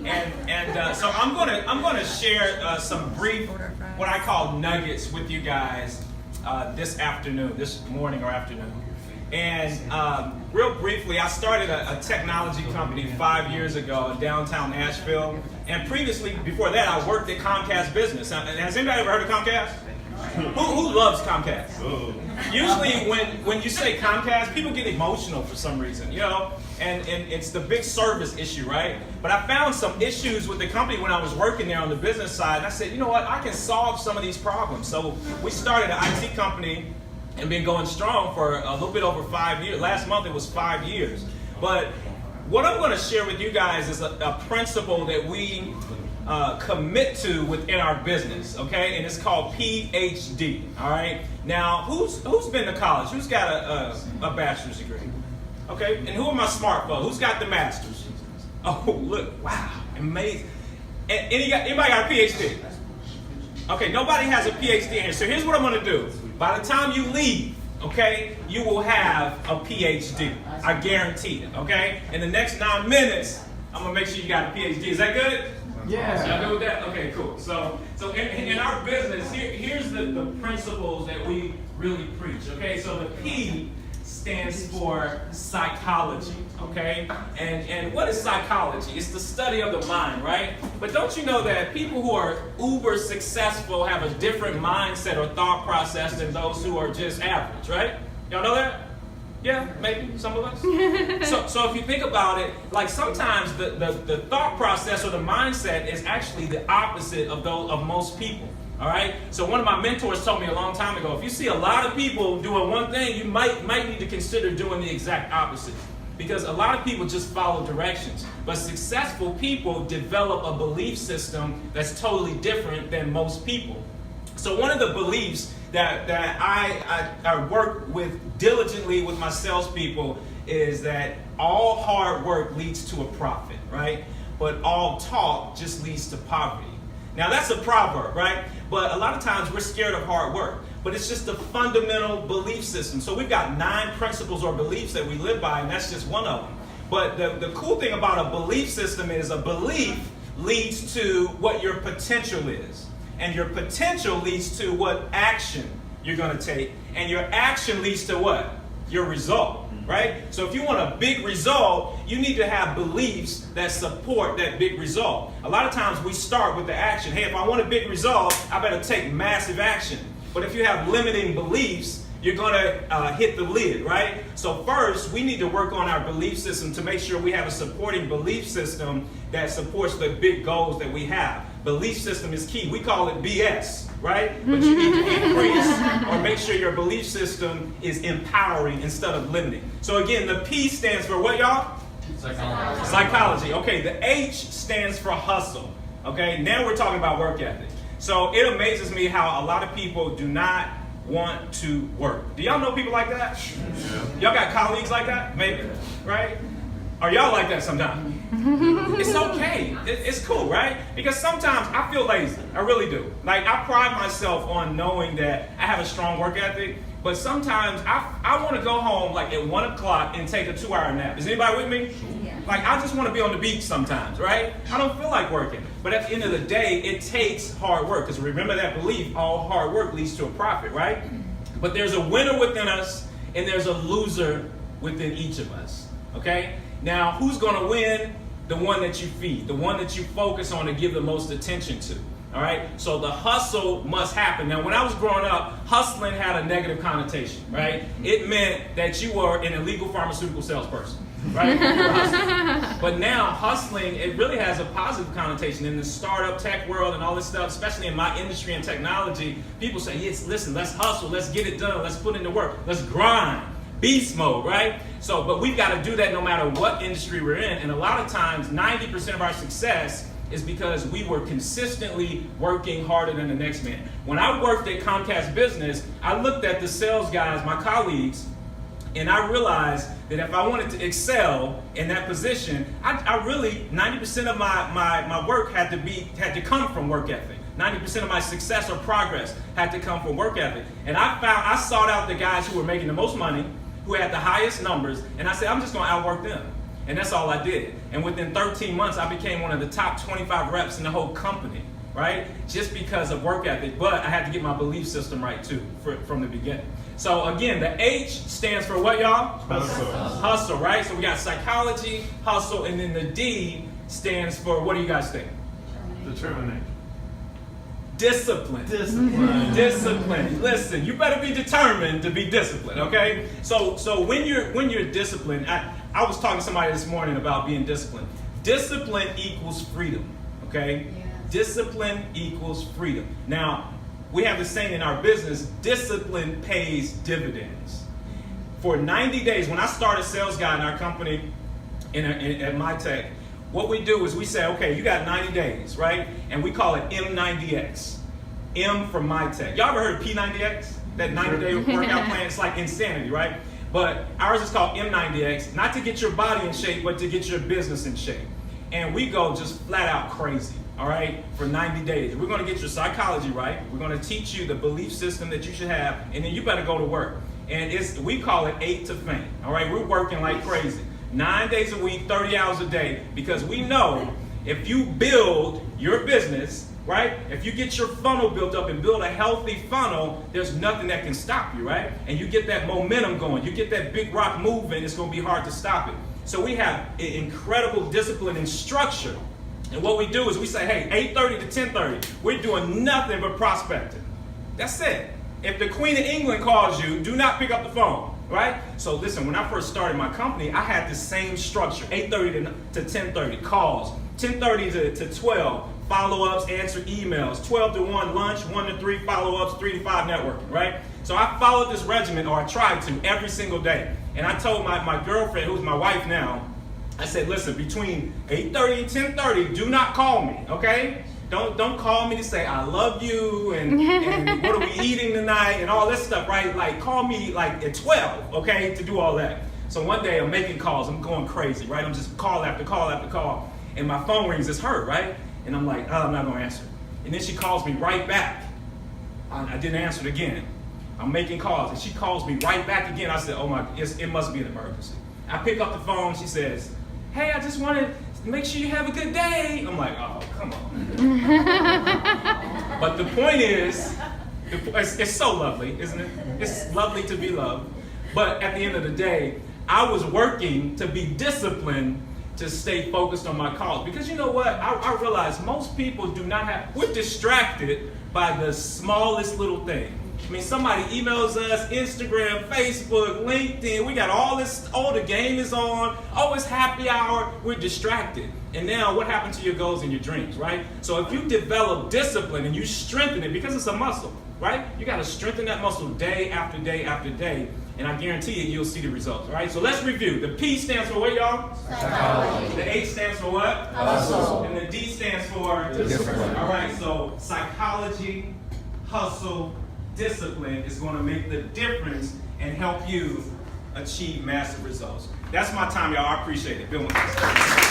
So I'm gonna share some brief, what I call nuggets with you guys this morning or afternoon. And real briefly, I started a technology company 5 years ago in downtown Nashville. And previously, before that, I worked at Comcast Business. Has anybody ever heard of Comcast? Who loves Comcast? Usually when you say Comcast, people get emotional for some reason, and it's the big service issue, right? But I found some issues with the company when I was working there on the business side, and I said, you know what, I can solve some of these problems. So we started an IT company and been going strong for a little bit over 5 years. Last month it was 5 years. But what I'm going to share with you guys is a principle that we commit to within our business, okay? And it's called PhD, all right? Now, who's been to college? Who's got a bachelor's degree? Okay, and who are my smart folks? Who's got the master's? Oh, look, wow, amazing. Anybody got a PhD? Okay, nobody has a PhD in here. So here's what I'm going to do. By the time you leave, okay, you will have a PhD. I guarantee it, okay? In the next 9 minutes, I'm going to make sure you got a PhD. Is that good? Yeah. Y'all good with that? Okay, cool. So in our business, here's the principles that we really preach, okay? So the P stands for psychology, okay? And what is psychology? It's the study of the mind, right? But don't you know that people who are uber successful have a different mindset or thought process than those who are just average, right? Y'all know that? Yeah, maybe some of us. So if you think about it, like sometimes the thought process or the mindset is actually the opposite of most people. All right. So one of my mentors told me a long time ago, if you see a lot of people doing one thing, you might need to consider doing the exact opposite. Because a lot of people just follow directions. But successful people develop a belief system that's totally different than most people. So one of the beliefs that I work with diligently with my salespeople is that all hard work leads to a profit, right? But all talk just leads to poverty. Now that's a proverb, right? But a lot of times we're scared of hard work. But it's just a fundamental belief system. So we've got 9 principles or beliefs that we live by, and that's just one of them. But the cool thing about a belief system is a belief leads to what your potential is. And your potential leads to what action you're going to take. And your action leads to what? Your result, right? So if you want a big result, you need to have beliefs that support that big result. A lot of times we start with the action. Hey, if I want a big result, I better take massive action. But if you have limiting beliefs, you're going to hit the lid, right? So first, we need to work on our belief system to make sure we have a supporting belief system that supports the big goals that we have. Belief system is key. We call it BS, right? But you need to increase or make sure your belief system is empowering instead of limiting. So again, the P stands for what, y'all? Psychology. Psychology. Okay, the H stands for hustle. Okay, now we're talking about work ethic. So it amazes me how a lot of people do not want to work. Do y'all know people like that? Y'all got colleagues like that? Maybe, right? Are y'all like that sometimes? It's okay. It's cool, right? Because sometimes I feel lazy. I really do. Like, I pride myself on knowing that I have a strong work ethic, but sometimes I want to go home like at 1 o'clock and take a 2-hour nap. Is anybody with me? Yeah. Like, I just want to be on the beach sometimes, right? I don't feel like working. But at the end of the day, it takes hard work. Because remember that belief, all hard work leads to a profit, right? But there's a winner within us, and there's a loser within each of us, okay? Now, who's going to win? The one that you feed, the one that you focus on and give the most attention to. All right? So the hustle must happen. Now, when I was growing up, hustling had a negative connotation, right? It meant that you were an illegal pharmaceutical salesperson, right? But now, hustling, it really has a positive connotation in the startup tech world and all this stuff, especially in my industry and technology. People say, yes, listen, let's hustle, let's get it done, let's put in the work, let's grind. Beast mode, right? So, but we've got to do that no matter what industry we're in. And a lot of times, 90% of our success is because we were consistently working harder than the next man. When I worked at Comcast Business, I looked at the sales guys, my colleagues, and I realized that if I wanted to excel in that position, I really, 90% of my work had to come from work ethic. 90% of my success or progress had to come from work ethic. And I sought out the guys who were making the most money, who had the highest numbers, and I said, I'm just going to outwork them. And that's all I did. And within 13 months, I became one of the top 25 reps in the whole company, right? Just because of work ethic. But I had to get my belief system right too, from the beginning. So again, the H stands for what, y'all? Hustle. Hustle, right? So we got psychology, hustle, and then the D stands for, what do you guys think? Determination. Discipline. Discipline. Discipline. Listen, you better be determined to be disciplined, okay? So when you're disciplined, I was talking to somebody this morning about being disciplined. Discipline equals freedom, okay? Yes. Discipline equals freedom. Now, we have the saying in our business, discipline pays dividends. For 90 days, when I started sales guy in our company at MyTech, what we do is we say, okay, you got 90 days, right? And we call it M90X. M for MyTech. Y'all ever heard of P90X? That 90-day workout plan? It's like insanity, right? But ours is called M90X, not to get your body in shape, but to get your business in shape. And we go just flat out crazy, all right, for 90 days. We're going to get your psychology right. We're going to teach you the belief system that you should have, and then you better go to work. And we call it 8 to faint, all right? We're working like crazy. 9 days a week, 30 hours a day, because we know if you build your business, right? If you get your funnel built up and build a healthy funnel, there's nothing that can stop you, right? And you get that momentum going. You get that big rock moving, it's going to be hard to stop it. So we have incredible discipline and structure. And what we do is we say, hey, 8:30 to 10:30, we're doing nothing but prospecting. That's it. If the Queen of England calls you, do not pick up the phone, right? So listen, when I first started my company, I had the same structure, 8:30 to 10:30, calls, 10:30 to 12, follow-ups, answer emails, 12 to 1, lunch, 1 to 3, follow-ups, 3 to 5, networking, right? So I followed this regimen, or I tried to, every single day. And I told my girlfriend, who's my wife now, I said, listen, between 8:30 and 10:30, do not call me, okay? Don't call me to say I love you and what are we eating tonight and all this stuff, right? Like, call me like at 12, okay, to do all that. So one day I'm making calls, I'm going crazy, right? I'm just call after call after call, and my phone rings, it's her, right? And I'm like, oh, I'm not gonna answer. And then she calls me right back. I didn't answer it again. I'm making calls, and she calls me right back again. I said, oh my, it must be an emergency. I pick up the phone, she says, hey, I just wanted to make sure you have a good day. I'm like, oh, come on. But the point is, it's so lovely, isn't it? It's lovely to be loved. But at the end of the day, I was working to be disciplined to stay focused on my calls. Because you know what? I realize most people we're distracted by the smallest little thing. I mean, somebody emails us, Instagram, Facebook, LinkedIn, we got all this, oh, the game is on, oh, it's happy hour, we're distracted. And now what happened to your goals and your dreams, right? So if you develop discipline and you strengthen it, because it's a muscle, right? You got to strengthen that muscle day after day after day, and I guarantee you, you'll see the results, all right? So let's review. The P stands for what, y'all? Psychology. The H stands for what? Hustle. And the D stands for? Discipline. All right, so psychology, hustle, discipline is going to make the difference and help you achieve massive results. That's my time, y'all. I appreciate it. Bill McCleskey.